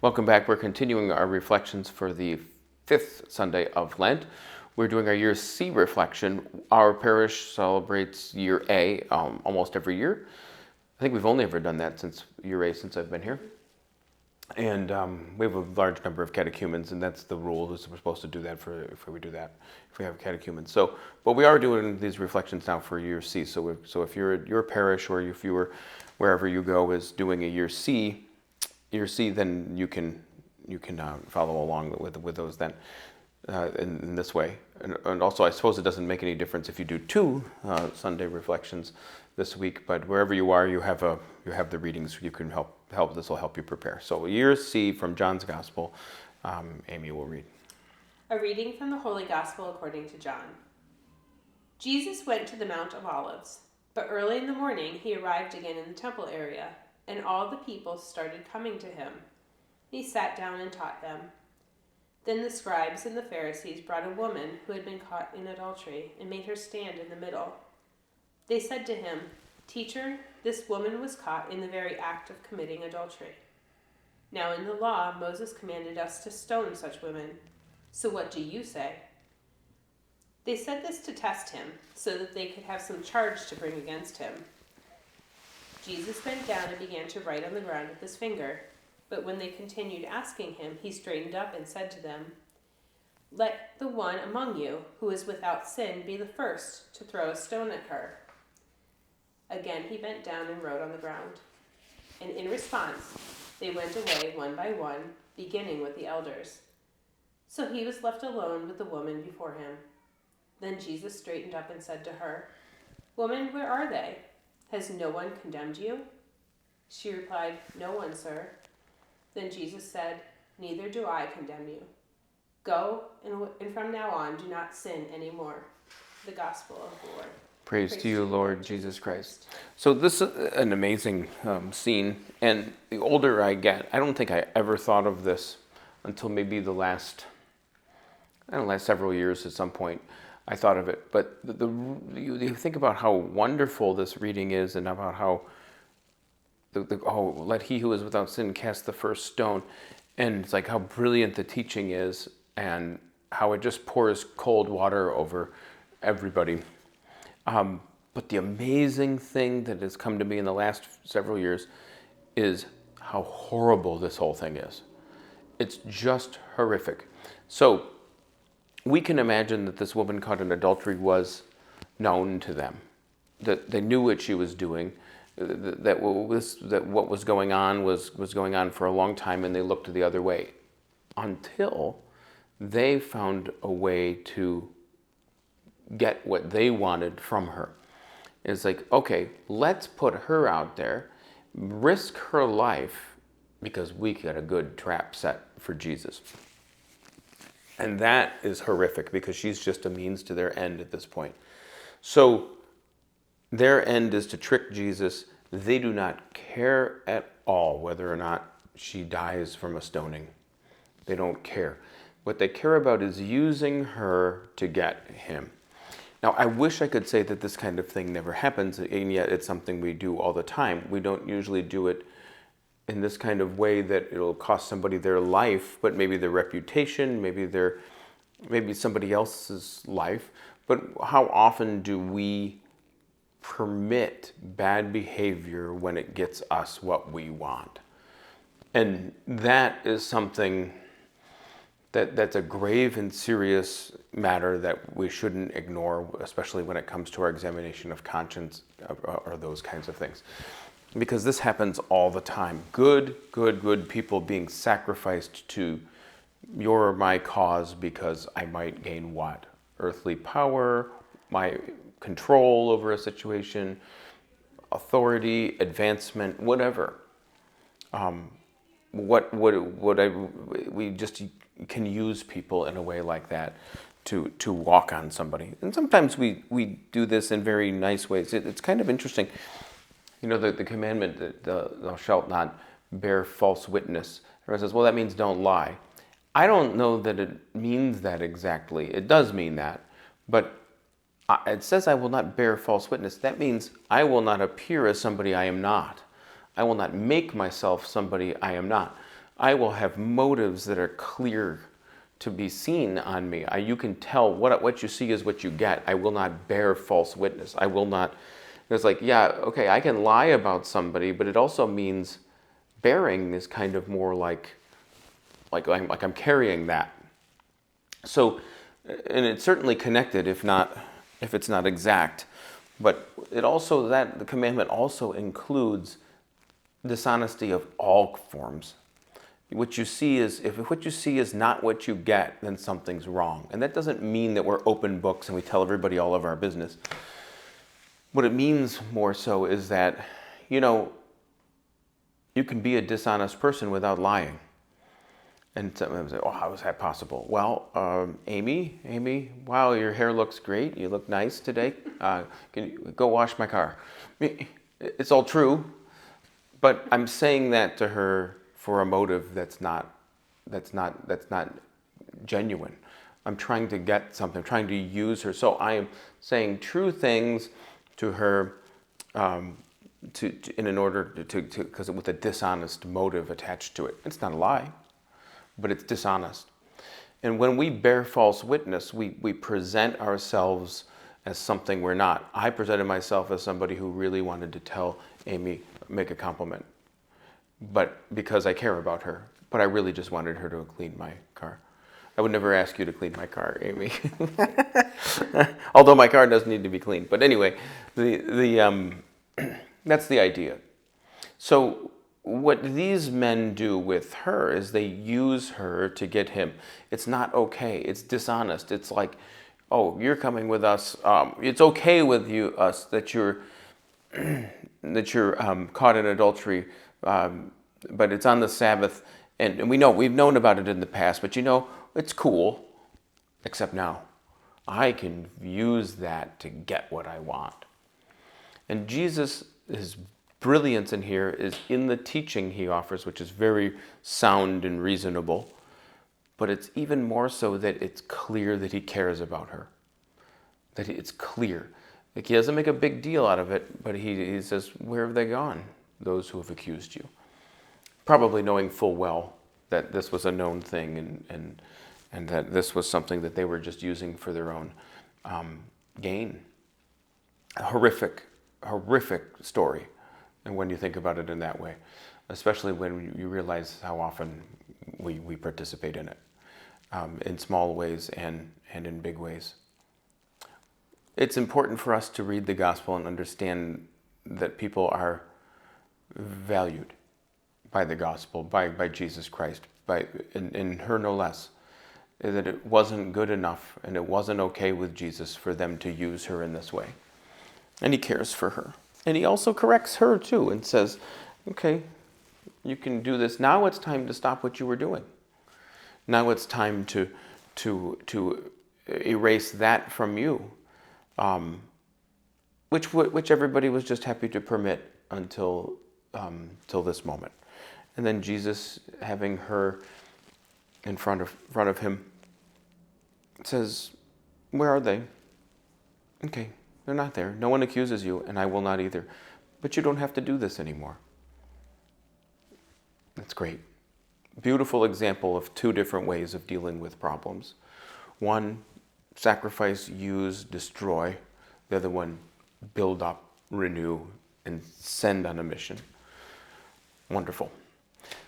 Welcome back. We're continuing our reflections for the Fifth Sunday of Lent. We're doing our Year C reflection. Our parish celebrates Year A almost every year. I think we've only ever done that since Year A, since I've been here. And we have a large number of catechumens, and that's the rule, is we're supposed to do that if we have catechumens. So, but we are doing these reflections now for Year C. So if your parish or if you were wherever you go is doing a Year C, then you can follow along with those then in this way. And also, I suppose it doesn't make any difference if you do two Sunday reflections this week, but wherever you are, you have the readings. You can help. This will help you prepare. So, Year C from John's Gospel. Amy will read. A reading from the Holy Gospel according to John. Jesus went to the Mount of Olives, but early in the morning he arrived again in the temple area, and all the people started coming to him. He sat down and taught them. Then the scribes and the Pharisees brought a woman who had been caught in adultery and made her stand in the middle. They said to him, "Teacher, this woman was caught in the very act of committing adultery. Now in the law, Moses commanded us to stone such women. So what do you say?" They said this to test him, so that they could have some charge to bring against him. Jesus bent down and began to write on the ground with his finger. But when they continued asking him, he straightened up and said to them, "Let the one among you who is without sin be the first to throw a stone at her." Again he bent down and wrote on the ground. And in response, they went away one by one, beginning with the elders. So he was left alone with the woman before him. Then Jesus straightened up and said to her, "Woman, where are they? Has no one condemned you?" She replied, "No one, sir." Then Jesus said, "Neither do I condemn you. Go, and from now on do not sin anymore." The Gospel of the Lord. Praise to you, Lord Jesus Christ. So this is an amazing scene, and the older I get, I don't think I ever thought of this until maybe the last several years. At some point, I thought of it. But you think about how wonderful this reading is, and about how let he who is without sin cast the first stone, and it's like how brilliant the teaching is, and how it just pours cold water over everybody. But the amazing thing that has come to me in the last several years is how horrible this whole thing is. It's just horrific. So we can imagine that this woman caught in adultery was known to them, that they knew what she was doing, that what was going on was going on for a long time, and they looked the other way until they found a way to get what they wanted from her. It's like, okay, let's put her out there, risk her life, because we got a good trap set for Jesus. And that is horrific, because she's just a means to their end at this point. So their end is to trick Jesus. They do not care at all whether or not she dies from a stoning. They don't care. What they care about is using her to get him. Now, I wish I could say that this kind of thing never happens, and yet it's something we do all the time. We don't usually do it in this kind of way that it'll cost somebody their life, but maybe their reputation, maybe somebody else's life. But how often do we permit bad behavior when it gets us what we want? And that is something that's a grave and serious matter that we shouldn't ignore, especially when it comes to our examination of conscience or those kinds of things. Because this happens all the time. Good people being sacrificed to your or my cause because I might gain what? Earthly power, my control over a situation, authority, advancement, whatever. We just can use people in a way like that to walk on somebody. And sometimes we do this in very nice ways. It's kind of interesting. You know, the commandment that thou shalt not bear false witness. Everyone says, well, that means don't lie. I don't know that it means that exactly. It does mean that. But it says I will not bear false witness. That means I will not appear as somebody I am not. I will not make myself somebody I am not. I will have motives that are clear to be seen on me. You can tell what you see is what you get. I will not bear false witness. I will not. It's like, yeah, okay, I can lie about somebody, but it also means bearing is kind of more like I'm carrying that. So, and it's certainly connected, if it's not exact. But the commandment also includes dishonesty of all forms. What you see is, if what you see is not what you get, then something's wrong. And that doesn't mean that we're open books and we tell everybody all of our business. What it means more so is that, you can be a dishonest person without lying. And someone say, oh, how is that possible? Well, Amy, wow, your hair looks great. You look nice today. Can you go wash my car? It's all true, but I'm saying that to her for a motive that's not genuine. I'm trying to get something. I'm trying to use her. So I am saying true things to her, in order to because with a dishonest motive attached to it. It's not a lie, but it's dishonest. And when we bear false witness, we present ourselves as something we're not. I presented myself as somebody who really wanted to tell Amy, make a compliment, but because I care about her. But I really just wanted her to clean my car. I would never ask you to clean my car, Amy. Although my car does need to be cleaned. But anyway, that's the idea. So what these men do with her is they use her to get him. It's not okay. It's dishonest. It's like, oh, you're coming with us. It's okay with us that you're caught in adultery, but it's on the Sabbath, and we've known about it in the past. But it's cool, except now. I can use that to get what I want. And Jesus, his brilliance in here is in the teaching he offers, which is very sound and reasonable. But it's even more so that it's clear that he cares about her. That it's clear. Like, he doesn't make a big deal out of it, but he says, where have they gone, those who have accused you? Probably knowing full well that this was a known thing and that this was something that they were just using for their own gain. A horrific story. And when you think about it in that way, especially when you realize how often we participate in it, in small ways and in big ways. It's important for us to read the gospel and understand that people are valued by the gospel, by Jesus Christ, in her no less. That it wasn't good enough and it wasn't okay with Jesus for them to use her in this way. And he cares for her. And he also corrects her too and says, okay, you can do this. Now it's time to stop what you were doing. Now it's time to erase that from you, which everybody was just happy to permit until this moment. And then Jesus, having her in front of him, says, where are they? Okay, they're not there. No one accuses you, and I will not either. But you don't have to do this anymore. That's great. Beautiful example of two different ways of dealing with problems. One, sacrifice, use, destroy. The other one, build up, renew, and send on a mission. Wonderful.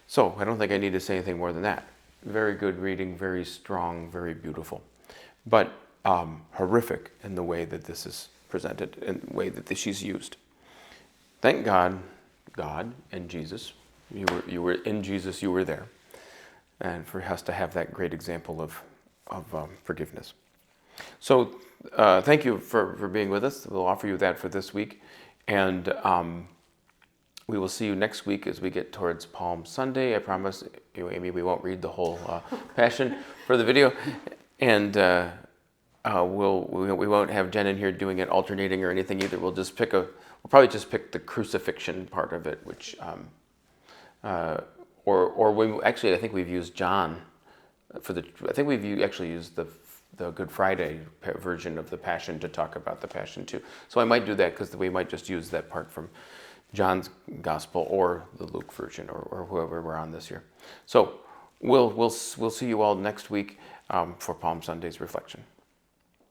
So I don't think I need to say anything more than that. Very good reading, very strong, very beautiful. But horrific in the way that this is presented, in the way that she's used. Thank God and Jesus. You were in Jesus, you were there. And for us to have that great example of forgiveness. So thank you for being with us. We'll offer you that for this week. And we will see you next week as we get towards Palm Sunday. I promise you, Amy, we won't read the whole Passion for the video. And we won't have Jen in here doing it alternating or anything either. We'll probably just pick the crucifixion part of it, which I think we've used John I think we've actually used the Good Friday version of the Passion to talk about the Passion too. So I might do that because we might just use that part from John's Gospel or the Luke version, or whoever we're on this year. So we'll see you all next week for Palm Sunday's reflection.